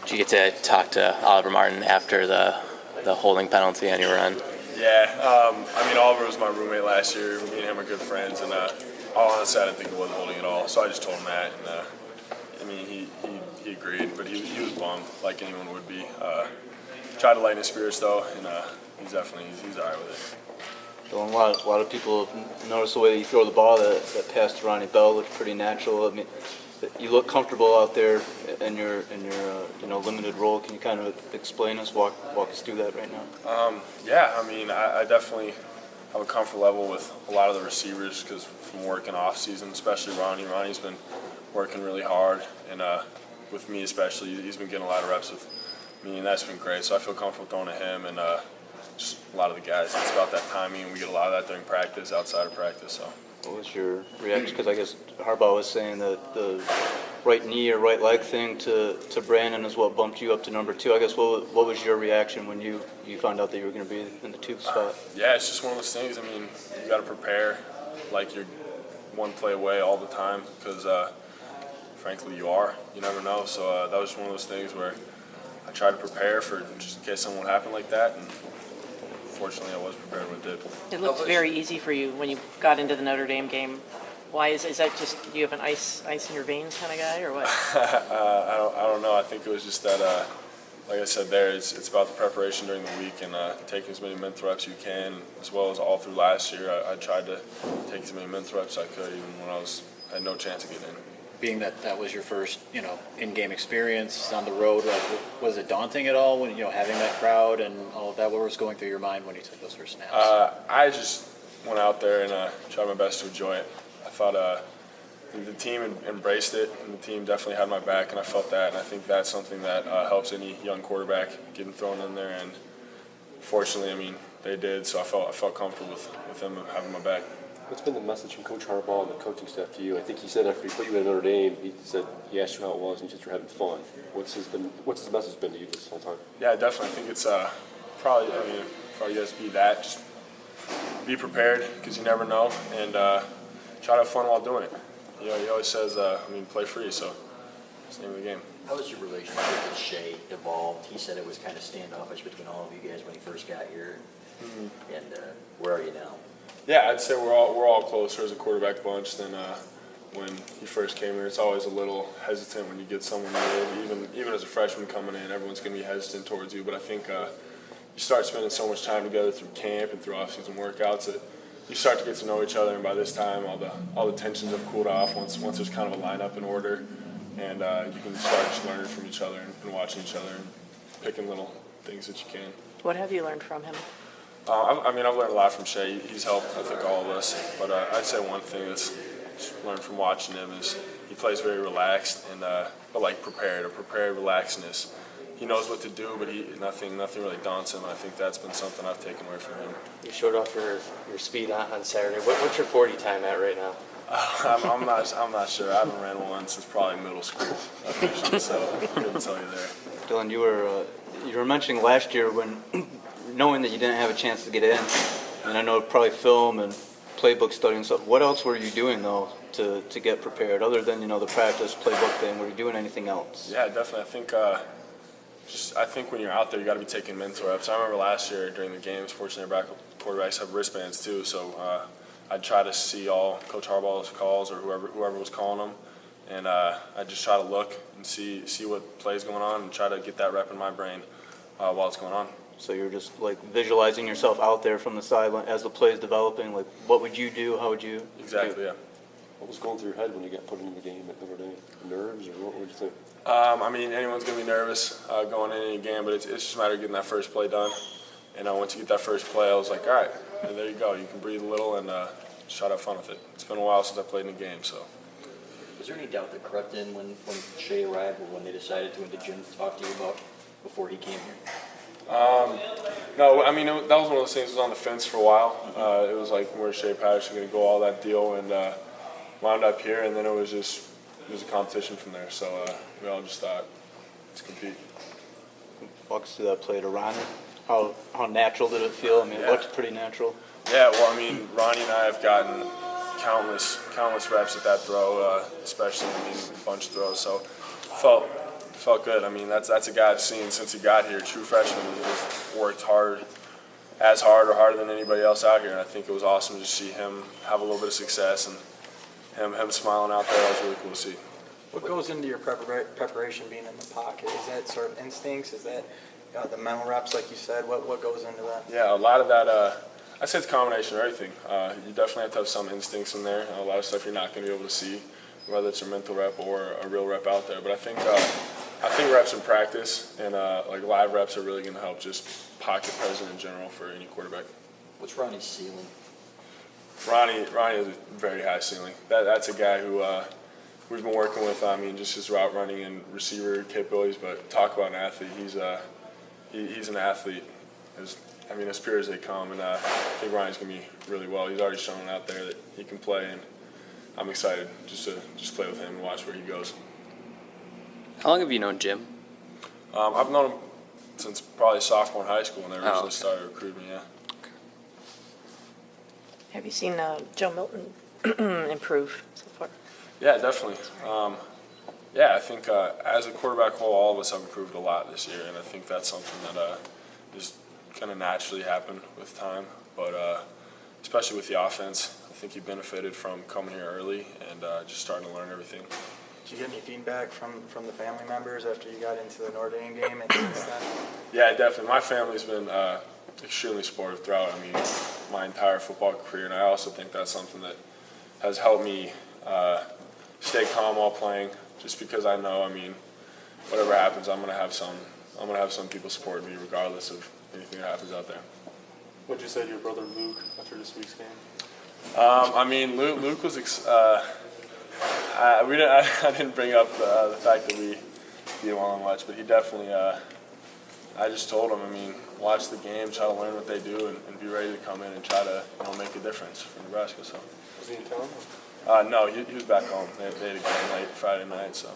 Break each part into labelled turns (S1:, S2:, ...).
S1: Did you get to talk to Oliver Martin after the holding penalty on your run?
S2: Yeah, Oliver was my roommate last year. Me and him are good friends, and all honestly, I didn't think it was holding at all. So I just told him that, and he agreed, but he was bummed, like anyone would be. Tried to lighten his spirits though, and he's all right with it.
S3: Dylan, a lot of people have noticed the way that you throw the ball. That pass to Ronnie Bell looked pretty natural. I mean, you look comfortable out there in your limited role. Can you kind of explain us, walk us through that right now?
S2: I definitely have a comfort level with a lot of the receivers because from working off season, especially Ronnie's been working really hard, and with me especially, he's been getting a lot of reps with me, and that's been great. So I feel comfortable throwing to him and just a lot of the guys. It's about that timing, and we get a lot of that during practice, outside of practice. So.
S3: What was your reaction? Because I guess Harbaugh was saying that the right knee or right leg thing to Brandon is what bumped you up to number 2. I guess what was your reaction when you found out that you were going to be in the 2 spot?
S2: It's just one of those things. I mean, you got to prepare like you're one play away all the time because, frankly, you are. You never know. So that was just one of those things where I tried to prepare for just in case something would happen like that. And fortunately, I was prepared when it did.
S4: It looked very easy for you when you got into the Notre Dame game. Why is that? Just you have an ice in your veins kind of guy, or what?
S2: I don't know. I think it was just that, like I said, it's about the preparation during the week and taking as many mental reps you can, as well as all through last year. I tried to take as many mental reps I could, even when I had no chance of getting in.
S5: Being that was your first, in-game experience on the road, was it daunting at all when, having that crowd and all of that? What was going through your mind when you took those first snaps?
S2: I just went out there and tried my best to enjoy it. I thought the team embraced it, and the team definitely had my back, and I felt that, and I think that's something that helps any young quarterback getting thrown in there, and fortunately, they did, so I felt comfortable with them having my back.
S6: What's been the message from Coach Harbaugh and the coaching staff to you? I think he said after he put you in Notre Dame, he said he asked you how it was and you said you're having fun. What's his message been to you this whole time?
S2: Yeah, definitely. I think it's probably just be that. Just be prepared because you never know, and try to have fun while doing it. He always says, play free, so it's the name of the game.
S7: How was your relationship with Shea evolved? He said it was kind of standoffish between all of you guys when he first got here. Mm-hmm. And where are you now?
S2: Yeah, I'd say we're all closer as a quarterback bunch than when he first came here. It's always a little hesitant when you get someone new. Even as a freshman coming in, everyone's going to be hesitant towards you. But I think you start spending so much time together through camp and through off-season workouts that you start to get to know each other. And by this time, all the tensions have cooled off once there's kind of a lineup in order, and you can start just learning from each other and watching each other and picking little things that you can.
S4: What have you learned from him?
S2: I've learned a lot from Shea. He's helped, I think, all of us. But I'd say one thing that's learned from watching him is he plays very relaxed and prepared relaxedness. He knows what to do, but nothing really daunts him. And I think that's been something I've taken away from him.
S1: You showed off your speed on Saturday. What's your 40 time at right now?
S2: I'm not sure. I haven't ran one since probably middle school, so I couldn't tell you there.
S3: Dylan, you were mentioning last year when knowing that you didn't have a chance to get in, and I know probably film and playbook study and stuff. What else were you doing though to get prepared other than the practice playbook thing? Were you doing anything else?
S2: Yeah, definitely. I think when you're out there, you got to be taking mental reps. I remember last year during the games, fortunately, quarterbacks have wristbands too, so I'd try to see all Coach Harbaugh's calls or whoever was calling them, and I'd just try to look and see what play's going on and try to get that rep in my brain while it's going on.
S3: So you're just visualizing yourself out there from the sideline as the play is developing. What would you do? How would you?
S2: Exactly. Yeah.
S6: What was going through your head when you got put in the game at Notre Dame? Nerves, or what would you think?
S2: Anyone's going to be nervous going in any game, but it's just a matter of getting that first play done. And once you get that first play, I was like, all right, there you go. You can breathe a little and just try to have fun with it. It's been a while since I played in a game, so.
S7: Was there any doubt that crept in when Shea arrived or when they decided to, and did Jim talk to you about before he came here?
S2: No, that was one of those things that was on the fence for a while. It was like, where's Shea Patterson going to go, all that deal, and wound up here, and then it was a competition from there. So we all just thought, let's compete.
S3: Walk us through that play to Ronnie. How natural did it feel? It looked pretty natural.
S2: Yeah, well, Ronnie and I have gotten countless reps at that throw, especially bunch throws. So felt felt good. I mean, that's a guy I've seen since he got here, true freshman. He's worked hard or harder than anybody else out here, and I think it was awesome to see him have a little bit of success and him smiling out there. That was really cool to see.
S8: What goes into your preparation being in the pocket? Is that sort of instincts? Is that the mental reps, like you said? What goes into that?
S2: Yeah, a lot of that. I'd say it's a combination of everything. You definitely have to have some instincts in there. A lot of stuff you're not going to be able to see, whether it's a mental rep or a real rep out there. But I think reps in practice and like live reps are really going to help just pocket presence in general for any quarterback.
S7: What's Ronnie's ceiling?
S2: Ronnie has a very high ceiling. That's a guy who we've been working with. I mean, just his route running and receiver capabilities. But talk about an athlete. He's an athlete. As pure as they come, and I think Ronnie's going to be really well. He's already shown out there that he can play, and I'm excited just to play with him and watch where he goes.
S1: How long have you known Jim?
S2: I've known him since probably sophomore in high school when they originally started recruiting me, yeah.
S4: Have you seen Joe Milton improve so far?
S2: Yeah, definitely. I think as a quarterback whole, all of us have improved a lot this year, and I think that's something that just kind of naturally happened with time. But especially with the offense, I think he benefited from coming here early and just starting to learn everything.
S8: Did you get any feedback from the family members after you got into the Notre Dame game and since then?
S2: Yeah, definitely. My family's been extremely supportive throughout, my entire football career, and I also think that's something that has helped me stay calm while playing, just because I know, whatever happens, I'm gonna have some people supporting me regardless of anything that happens out there.
S6: What'd you say to your brother Luke after this week's game?
S2: Luke was. I didn't bring up the fact that we beat him all much, but he definitely. I just told him, watch the game, try to learn what they do, and be ready to come in and try to make a difference for Nebraska. So.
S6: Was he in town?
S2: No, he was back home. They had a game late Friday night, so.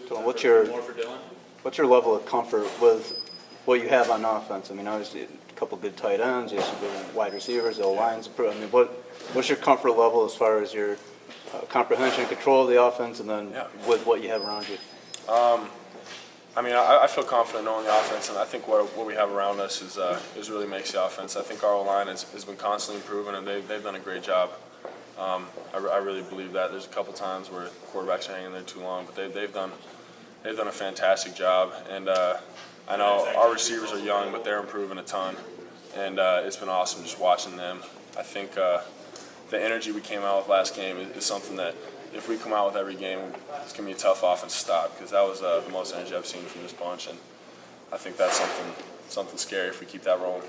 S3: So what's your level of comfort with what you have on offense? Obviously a couple good tight ends, you have some good wide receivers, the lines. What's your comfort level as far as your comprehension, control of the offense, and then with what you have around you?
S2: I feel confident knowing the offense, and I think what we have around us is really makes the offense. I think our O-line has been constantly improving, and they've done a great job. I really believe that. There's a couple times where quarterbacks are hanging there too long, but they've done a fantastic job. And I know our receivers are young, but they're improving a ton, and it's been awesome just watching them. I think the energy we came out with last game is something that if we come out with every game, it's going to be a tough offense to stop, because that was the most energy I've seen from this bunch, and I think that's something scary if we keep that rolling.